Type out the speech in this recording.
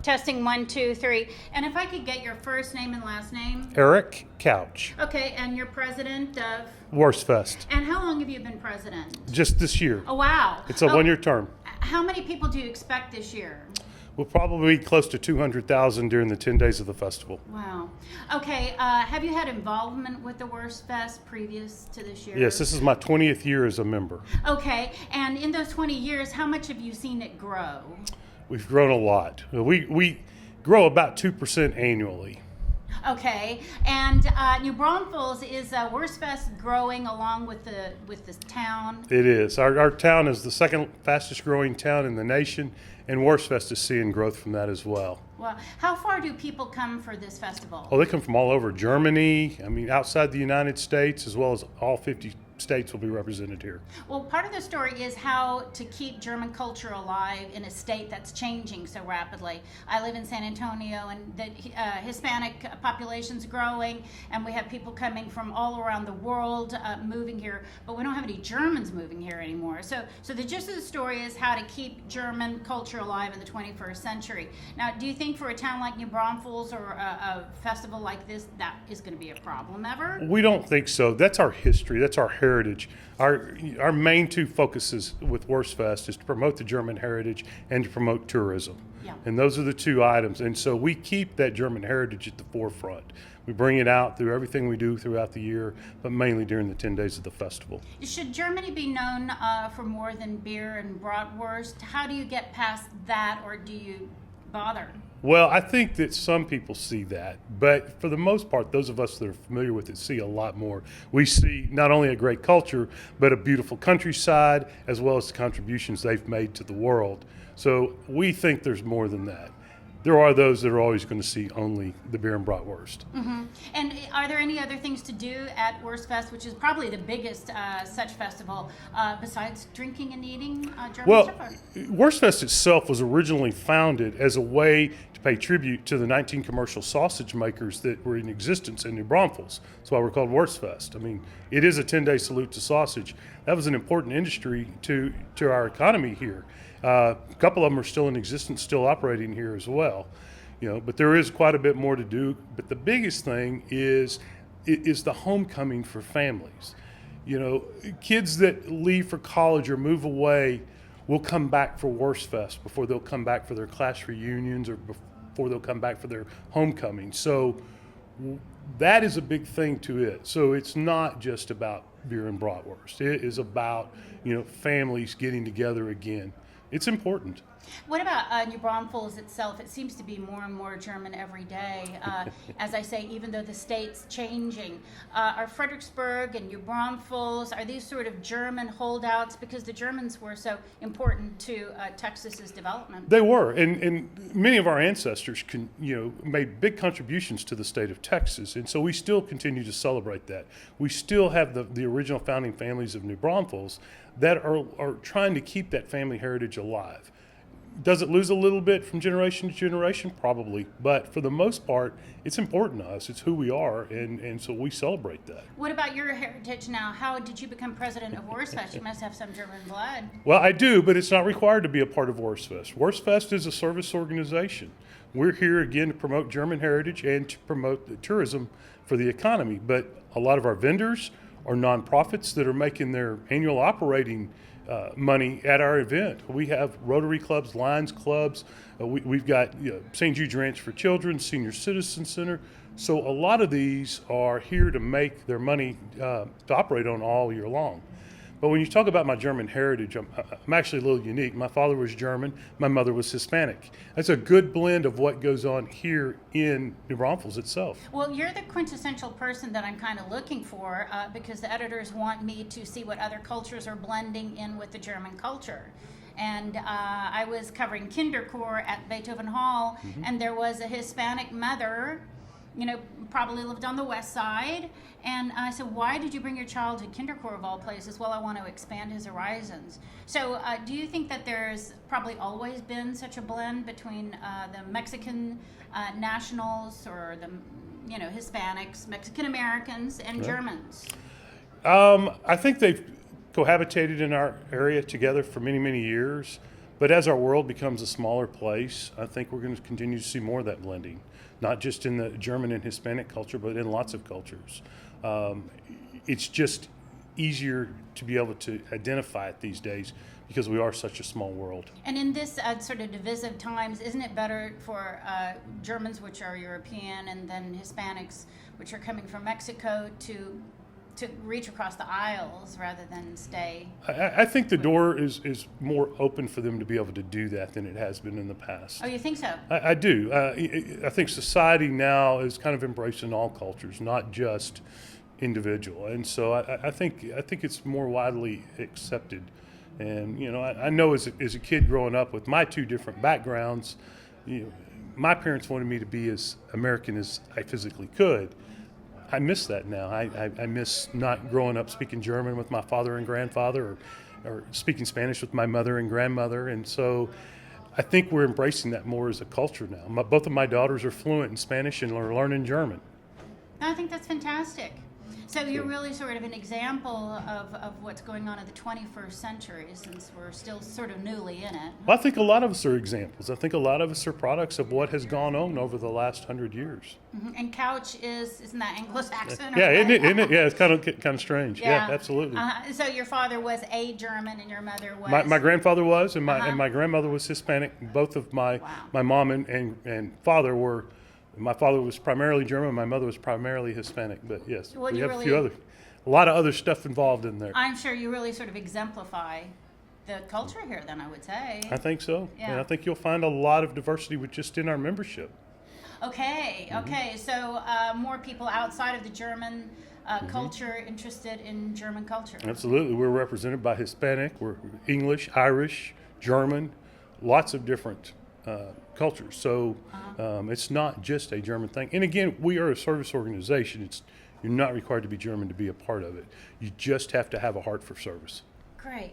Testing 1, 2, 3. And if I could get your first name and last name. Eric Couch. Okay, and you're president of? Wurstfest. And how long have you been president? Just this year. Oh, wow. It's a one-year term. How many people do you expect this year? We'll probably be close to 200,000 during the 10 days of the festival. Wow. Okay, have you had involvement with the Wurstfest previous to this year? Yes, this is my 20th year as a member. Okay, and in those 20 years, how much have you seen it grow? We've grown a lot. We grow about 2% annually. Okay, and New Braunfels, is Wurstfest growing along with the town? It is. Our town is the second fastest growing town in the nation, and Wurstfest is seeing growth from that as well. Well, how far do people come for this festival? Oh, they come from all over Germany, outside the United States, as well as all 50 states will be represented here. Well, part of the story is how to keep German culture alive in a state that's changing so rapidly. I live in San Antonio, and the Hispanic population's growing, and we have people coming from all around the world moving here, but we don't have any Germans moving here anymore. So the gist of the story is how to keep German culture alive in the 21st century. Now, do you think for a town like New Braunfels or a festival like this, that is going to be a problem ever? We don't think so. That's our history. That's our heritage. Our main two focuses with Wurstfest is to promote the German heritage and to promote tourism. Yeah. And those are the two items. And so we keep that German heritage at the forefront. We bring it out through everything we do throughout the year, but mainly during the 10 days of the festival. Should Germany be known for more than beer and bratwurst? How do you get past that, or do you bother? Well, I think that some people see that, but for the most part, those of us that are familiar with it see a lot more. We see not only a great culture, but a beautiful countryside, as well as the contributions they've made to the world. So we think there's more than that. There are those that are always going to see only the beer and bratwurst. Mm-hmm. And are there any other things to do at Wurstfest, which is probably the biggest such festival, besides drinking and eating German Shepherd? Wurstfest itself was originally founded as a way to pay tribute to the 19 commercial sausage makers that were in existence in New Braunfels. That's why we're called Wurstfest. It is a 10-day salute to sausage. That was an important industry to our economy here. A couple of them are still in existence, still operating here as well. But there is quite a bit more to do. But the biggest thing is the homecoming for families. Kids that leave for college or move away will come back for Wurstfest before they'll come back for their class reunions or before they'll come back for their homecoming. So that is a big thing to it. So it's not just about beer and bratwurst. It is about, families getting together again. It's important. What about New Braunfels itself? It seems to be more and more German every day. As I say, even though the state's changing. Are Fredericksburg and New Braunfels, are these sort of German holdouts? Because the Germans were so important to Texas's development. They were, and many of our ancestors made big contributions to the state of Texas, and so we still continue to celebrate that. We still have the original founding families of New Braunfels that are trying to keep that family heritage alive. Does it lose a little bit from generation to generation? Probably. But for the most part, it's important to us. It's who we are, and so we celebrate that. What about your heritage now? How did you become president of Wurstfest? You must have some German blood. Well, I do, but it's not required to be a part of Wurstfest. Wurstfest is a service organization. We're here, again, to promote German heritage and to promote the tourism for the economy. But a lot of our vendors are nonprofits that are making their annual operating money at our event. We have Rotary clubs, Lions clubs. We've got St. Jude Ranch for Children, Senior Citizen Center. So a lot of these are here to make their money to operate on all year long. But when you talk about my German heritage, I'm actually a little unique. My father was German. My mother was Hispanic. That's a good blend of what goes on here in New Braunfels itself. Well, you're the quintessential person that I'm kind of looking for because the editors want me to see what other cultures are blending in with the German culture. And I was covering Kinderchor at Beethoven Hall, and there was a Hispanic mother, probably lived on the west side. And I said, why did you bring your child to Kinderchor of all places? Well, I want to expand his horizons. So do you think that there's probably always been such a blend between the Mexican nationals or the Hispanics, Mexican Americans, and Germans? I think they've cohabitated in our area together for many, many years. But as our world becomes a smaller place, I think we're going to continue to see more of that blending, not just in the German and Hispanic culture, but in lots of cultures. It's just easier to be able to identify it these days because we are such a small world. And in this sort of divisive times, isn't it better for Germans, which are European, and then Hispanics, which are coming from Mexico, to reach across the aisles rather than stay? I think the door is more open for them to be able to do that than it has been in the past. Oh, you think so? I do. I think society now is kind of embracing all cultures, not just individual, and so I think it's more widely accepted. And I know as a kid growing up with my two different backgrounds, my parents wanted me to be as American as I physically could. I miss that now. I miss not growing up speaking German with my father and grandfather, or speaking Spanish with my mother and grandmother. And so I think we're embracing that more as a culture now. Both of my daughters are fluent in Spanish and are learning German. I think that's fantastic. So you're really sort of an example of what's going on in the 21st century, since we're still sort of newly in it. Well, I think a lot of us are examples. I think a lot of us are products of what has gone on over the last 100 years. Mm-hmm. And couch isn't that Anglo-Saxon? Yeah, isn't it? Yeah, it's kind of strange. Yeah, absolutely. So your father was a German and your mother was? My grandfather was, and my grandmother was Hispanic. Both of my mom and father were. My father was primarily German. My mother was primarily Hispanic. But yes, well, we have a lot of other stuff involved in there. I'm sure you really sort of exemplify the culture here, then, I would say. I think so. Yeah. And I think you'll find a lot of diversity with just in our membership. Okay. So more people outside of the German culture interested in German culture. Absolutely. We're represented by Hispanic. We're English, Irish, German, lots of different cultures. So it's not just a German thing. And again, we are a service organization. You're not required to be German to be a part of it. You just have to have a heart for service. Great.